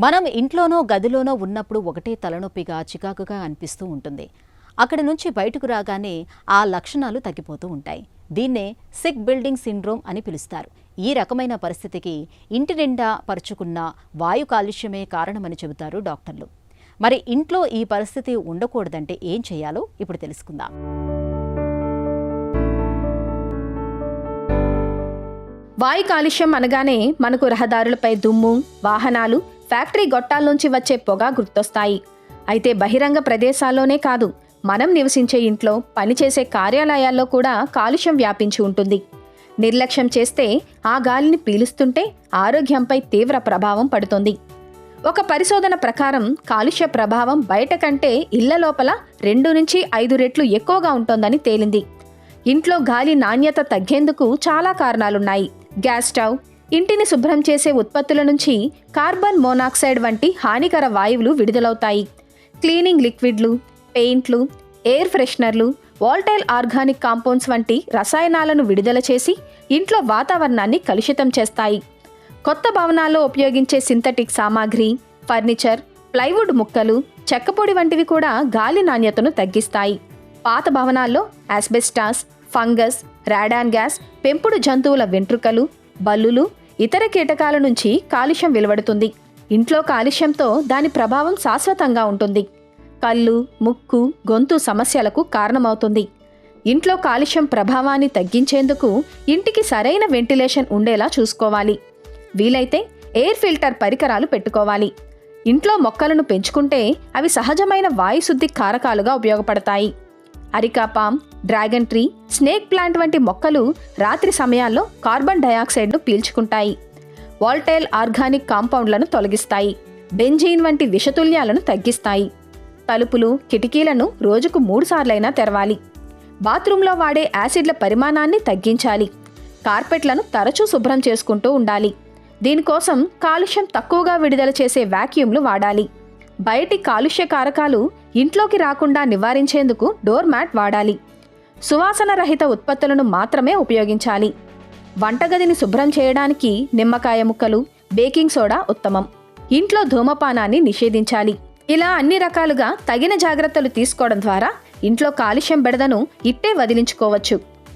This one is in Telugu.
మనం ఇంట్లోనో గదిలోనో ఉన్నప్పుడు ఒకటే తలనొప్పిగా చికాకుగా అనిపిస్తూ ఉంటుంది. అక్కడి నుంచి బయటకు రాగానే ఆ లక్షణాలు తగ్గిపోతూ ఉంటాయి. దీన్నే సిక్ బిల్డింగ్ సిండ్రోమ్ అని పిలుస్తారు. ఈ రకమైన పరిస్థితికి ఇంటి నిండా పరుచుకున్న వాయు కాలుష్యమే కారణమని చెబుతారు డాక్టర్లు. మరి ఇంట్లో ఈ పరిస్థితి ఉండకూడదంటే ఏం చేయాలో ఇప్పుడు తెలుసుకుందాం. వాయు కాలుష్యం అనగానే మనకు రహదారులపై దుమ్ము, వాహనాలు, ఫ్యాక్టరీ గొట్టాల నుంచి వచ్చే పొగ గుర్తొస్తాయి. అయితే బహిరంగ ప్రదేశాల్లోనే కాదు, మనం నివసించే ఇంట్లో, పనిచేసే కార్యాలయాల్లో కూడా కాలుష్యం వ్యాపించి ఉంటుంది. నిర్లక్ష్యం చేస్తే ఆ గాలిని పీలుస్తుంటే ఆరోగ్యంపై తీవ్ర ప్రభావం పడుతుంది. ఒక పరిశోధన ప్రకారం కాలుష్య ప్రభావం బయట కంటే ఇళ్ల లోపల 2 నుంచి 5 రెట్లు ఎక్కువగా ఉంటోందని తేలింది. ఇంట్లో గాలి నాణ్యత తగ్గేందుకు చాలా కారణాలున్నాయి. గ్యాస్ స్టవ్, ఇంటిని శుభ్రం చేసే ఉత్పత్తుల నుంచి కార్బన్ మోనాక్సైడ్ వంటి హానికర వాయువులు విడుదలవుతాయి. క్లీనింగ్ లిక్విడ్లు, పెయింట్లు, ఎయిర్ ఫ్రెషనర్లు, వాల్టైల్ ఆర్గానిక్ కాంపౌండ్స్ వంటి రసాయనాలను విడుదల చేసి ఇంట్లో వాతావరణాన్ని కలుషితం చేస్తాయి. కొత్త భవనాల్లో ఉపయోగించే సింథటిక్ సామాగ్రి, ఫర్నిచర్, ప్లైవుడ్ ముక్కలు, చెక్కపొడి వంటివి కూడా గాలి నాణ్యతను తగ్గిస్తాయి. పాత భవనాల్లో ఆస్బెస్టాస్, ఫంగస్, రాడాన్ గ్యాస్, పెంపుడు జంతువుల వెంట్రుకలు, బల్లులు, ఇతర కీటకాల నుంచి కాలుష్యం వెలువడుతుంది. ఇంట్లో కాలుష్యంతో దాని ప్రభావం శాశ్వతంగా ఉంటుంది. కళ్ళు, ముక్కు, గొంతు సమస్యలకు కారణమవుతుంది. ఇంట్లో కాలుష్యం ప్రభావాన్ని తగ్గించేందుకు ఇంటికి సరైన వెంటిలేషన్ ఉండేలా చూసుకోవాలి. వీలైతే ఎయిర్ ఫిల్టర్ పరికరాలు పెట్టుకోవాలి. ఇంట్లో మొక్కలను పెంచుకుంటే అవి సహజమైన వాయుశుద్ధి కారకాలుగా ఉపయోగపడతాయి. అరికాపామ్, డ్రాగన్ ట్రీ, స్నేక్ ప్లాంట్ వంటి మొక్కలు రాత్రి సమయాల్లో కార్బన్ డయాక్సైడ్ను పీల్చుకుంటాయి. వాల్టైల్ ఆర్గానిక్ కాంపౌండ్లను తొలగిస్తాయి. బెంజీన్ వంటి విషతుల్యాలను తగ్గిస్తాయి. తలుపులు, కిటికీలను రోజుకు 3 సార్లైనా తెరవాలి. బాత్రూంలో వాడే యాసిడ్ల పరిమాణాన్ని తగ్గించాలి. కార్పెట్లను తరచూ శుభ్రం చేసుకుంటూ ఉండాలి. దీనికోసం కాలుష్యం తక్కువగా విడుదల చేసే వాక్యూమ్లు వాడాలి. బయటి కాలుష్య కారకాలు ఇంట్లోకి రాకుండా నివారించేందుకు డోర్ మ్యాట్ వాడాలి. సువాసన రహిత ఉత్పత్తులను మాత్రమే ఉపయోగించాలి. వంటగదిని శుభ్రం చేయడానికి నిమ్మకాయ ముక్కలు, బేకింగ్ సోడా ఉత్తమం. ఇంట్లో ధూమపానాన్ని నిషేధించాలి. ఇలా అన్ని రకాలుగా తగిన జాగ్రత్తలు తీసుకోవడం ద్వారా ఇంట్లో కాలుష్యం బెడదను ఇట్టే వదిలించుకోవచ్చు.